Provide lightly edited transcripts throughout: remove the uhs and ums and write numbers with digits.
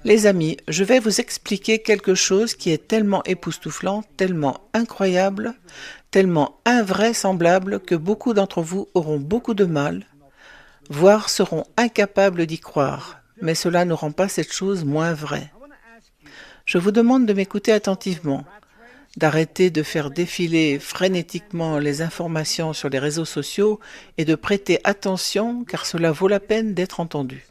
Les amis, je vais vous expliquer quelque chose qui est tellement époustouflant, tellement incroyable, tellement invraisemblable que beaucoup d'entre vous auront beaucoup de mal, voire seront incapables d'y croire. Mais cela ne rend pas cette chose moins vraie. Je vous demande de m'écouter attentivement, d'arrêter de faire défiler frénétiquement les informations sur les réseaux sociaux et de prêter attention car cela vaut la peine d'être entendu.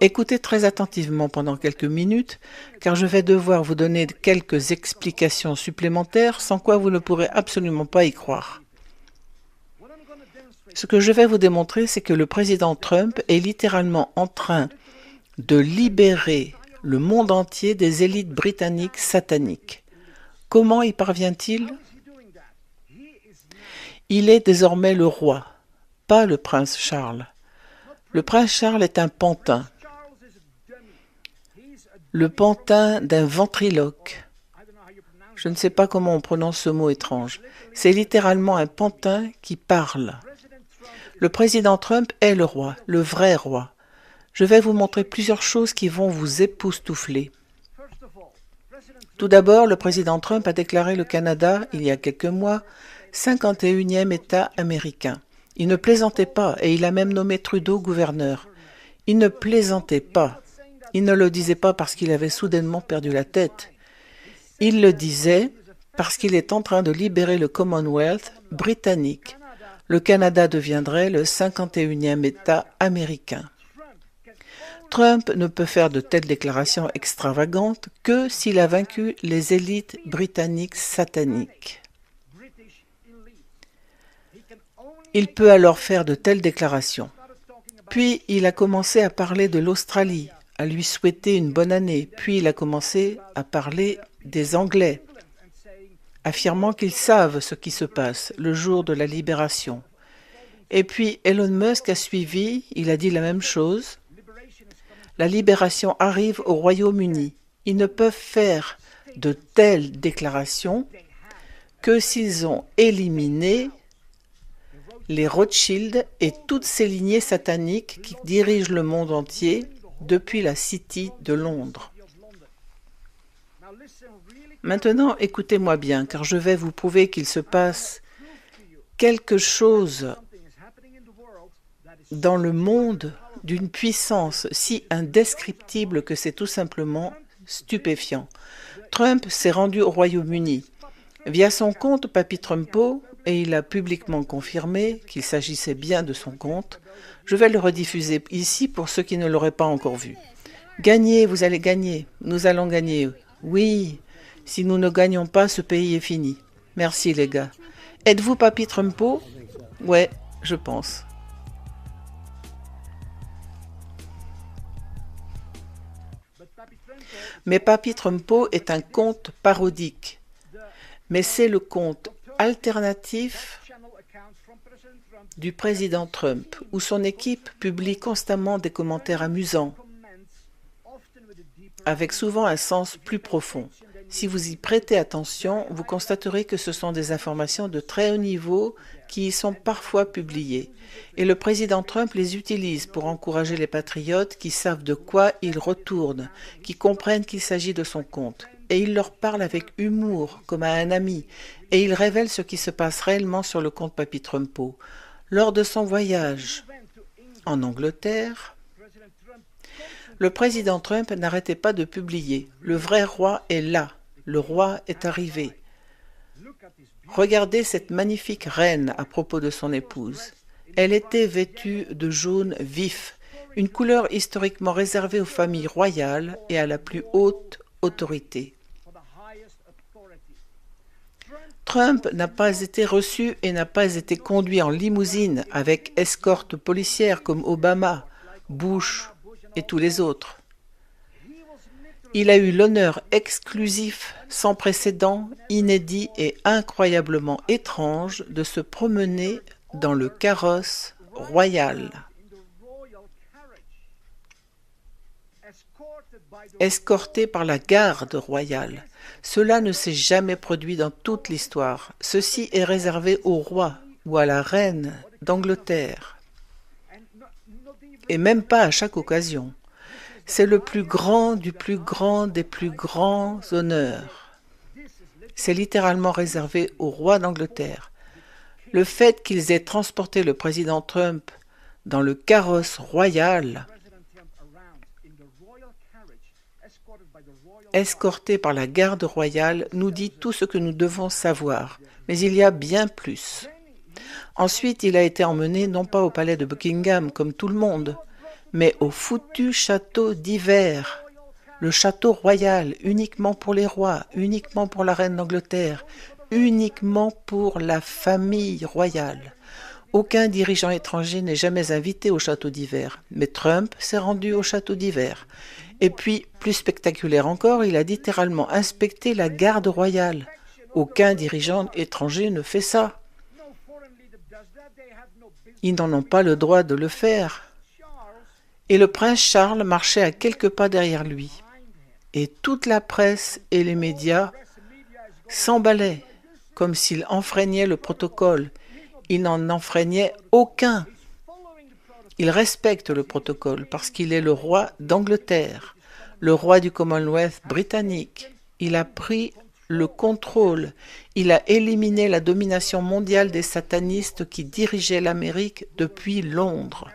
Écoutez très attentivement pendant quelques minutes, car je vais devoir vous donner quelques explications supplémentaires, sans quoi vous ne pourrez absolument pas y croire. Ce que je vais vous démontrer, c'est que le président Trump est littéralement en train de libérer le monde entier des élites britanniques sataniques. Comment y parvient-il? Il est désormais le roi, pas le prince Charles. Le prince Charles est un pantin. Le pantin d'un ventriloque. Je ne sais pas comment on prononce ce mot étrange. C'est littéralement un pantin qui parle. Le président Trump est le roi, le vrai roi. Je vais vous montrer plusieurs choses qui vont vous époustoufler. Tout d'abord, le président Trump a déclaré le Canada, il y a quelques mois, 51e État américain. Il ne plaisantait pas et il a même nommé Trudeau gouverneur. Il ne plaisantait pas. Il ne le disait pas parce qu'il avait soudainement perdu la tête. Il le disait parce qu'il est en train de libérer le Commonwealth britannique. Le Canada deviendrait le 51e État américain. Trump ne peut faire de telles déclarations extravagantes que s'il a vaincu les élites britanniques sataniques. Il peut alors faire de telles déclarations. Puis il a commencé à parler de l'Australie, à lui souhaiter une bonne année. Puis il a commencé à parler des Anglais, affirmant qu'ils savent ce qui se passe le jour de la libération. Et puis Elon Musk a suivi, il a dit la même chose. La libération arrive au Royaume-Uni. Ils ne peuvent faire de telles déclarations que s'ils ont éliminé les Rothschild et toutes ces lignées sataniques qui dirigent le monde entier depuis la City de Londres. Maintenant, écoutez-moi bien, car je vais vous prouver qu'il se passe quelque chose dans le monde d'une puissance si indescriptible que c'est tout simplement stupéfiant. Trump s'est rendu au Royaume-Uni via son compte Papy Trumpo et il a publiquement confirmé qu'il s'agissait bien de son compte. Je vais le rediffuser ici pour ceux qui ne l'auraient pas encore vu. Gagnez, vous allez gagner. Nous allons gagner. Oui, si nous ne gagnons pas, ce pays est fini. Merci les gars. Êtes-vous Papy Trumpo? Ouais, je pense. Mais Papy Trumpo est un compte parodique. Mais c'est le compte alternatif du président Trump, où son équipe publie constamment des commentaires amusants, avec souvent un sens plus profond. Si vous y prêtez attention, vous constaterez que ce sont des informations de très haut niveau qui y sont parfois publiées. Et le président Trump les utilise pour encourager les patriotes qui savent de quoi il retourne, qui comprennent qu'il s'agit de son compte. Et il leur parle avec humour, comme à un ami, et il révèle ce qui se passe réellement sur le compte Papy Trumpo. Lors de son voyage en Angleterre, le président Trump n'arrêtait pas de publier « Le vrai roi est là, le roi est arrivé ». Regardez cette magnifique reine à propos de son épouse. Elle était vêtue de jaune vif, une couleur historiquement réservée aux familles royales et à la plus haute autorité. Trump n'a pas été reçu et n'a pas été conduit en limousine avec escorte policière comme Obama, Bush et tous les autres. Il a eu l'honneur exclusif, sans précédent, inédit et incroyablement étrange de se promener dans le carrosse royal, escorté par la garde royale. Cela ne s'est jamais produit dans toute l'histoire. Ceci est réservé au roi ou à la reine d'Angleterre, et même pas à chaque occasion. C'est le plus grand du plus grand des plus grands honneurs. C'est littéralement réservé au roi d'Angleterre. Le fait qu'ils aient transporté le président Trump dans le carrosse royal, escorté par la garde royale, nous dit tout ce que nous devons savoir. Mais il y a bien plus. Ensuite, il a été emmené non pas au palais de Buckingham comme tout le monde, mais au foutu château d'hiver, le château royal, uniquement pour les rois, uniquement pour la reine d'Angleterre, uniquement pour la famille royale. Aucun dirigeant étranger n'est jamais invité au château d'hiver, mais Trump s'est rendu au château d'hiver. Et puis, plus spectaculaire encore, il a littéralement inspecté la garde royale. Aucun dirigeant étranger ne fait ça. Ils n'en ont pas le droit de le faire. Et le prince Charles marchait à quelques pas derrière lui. Et toute la presse et les médias s'emballaient, comme s'il enfreignait le protocole. Il n'en enfreignait aucun. Il respecte le protocole parce qu'il est le roi d'Angleterre, le roi du Commonwealth britannique. Il a pris le contrôle. Il a éliminé la domination mondiale des satanistes qui dirigeaient l'Amérique depuis Londres.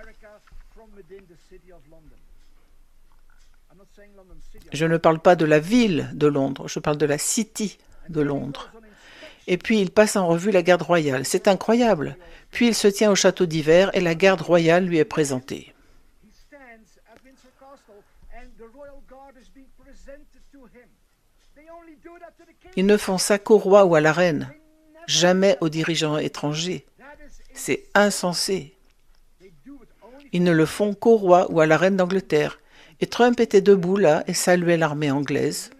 Je ne parle pas de la ville de Londres, je parle de la City de Londres. Et puis il passe en revue la garde royale. C'est incroyable. Puis il se tient au château d'hiver et la garde royale lui est présentée. Ils ne font ça qu'au roi ou à la reine, jamais aux dirigeants étrangers. C'est insensé. Ils ne le font qu'au roi ou à la reine d'Angleterre. Et Trump était debout là et saluait l'armée anglaise.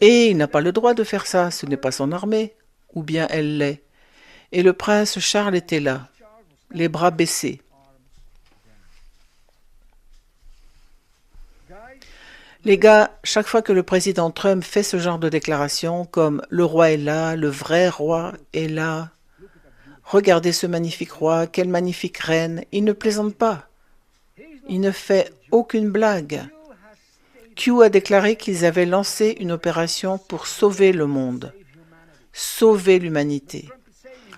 Et il n'a pas le droit de faire ça, ce n'est pas son armée, ou bien elle l'est. Et le prince Charles était là, les bras baissés. Les gars, chaque fois que le président Trump fait ce genre de déclaration, comme « le roi est là, le vrai roi est là », « regardez ce magnifique roi, quelle magnifique reine », il ne plaisante pas. Il ne fait aucune blague. Q a déclaré qu'ils avaient lancé une opération pour sauver le monde, sauver l'humanité.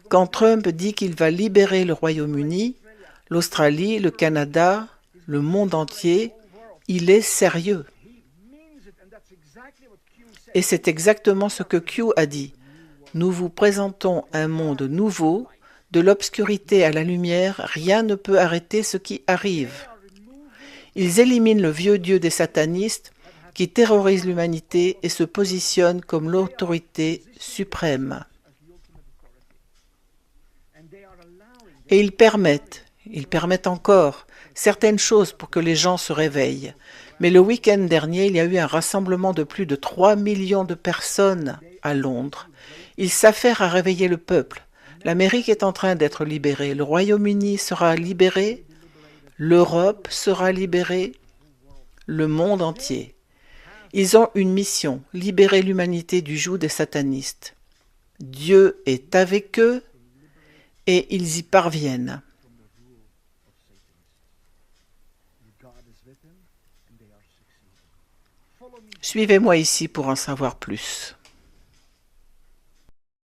Quand Trump dit qu'il va libérer le Royaume-Uni, l'Australie, le Canada, le monde entier, il est sérieux. Et c'est exactement ce que Q a dit. Nous vous présentons un monde nouveau, de l'obscurité à la lumière, rien ne peut arrêter ce qui arrive. Ils éliminent le vieux dieu des satanistes qui terrorise l'humanité et se positionne comme l'autorité suprême. Et ils permettent encore certaines choses pour que les gens se réveillent. Mais le week-end dernier, il y a eu un rassemblement de plus de 3 millions de personnes à Londres. Ils s'affairent à réveiller le peuple. L'Amérique est en train d'être libérée. Le Royaume-Uni sera libéré. L'Europe sera libérée. Le monde entier. Ils ont une mission, libérer l'humanité du joug des satanistes. Dieu est avec eux et ils y parviennent. Suivez-moi ici pour en savoir plus.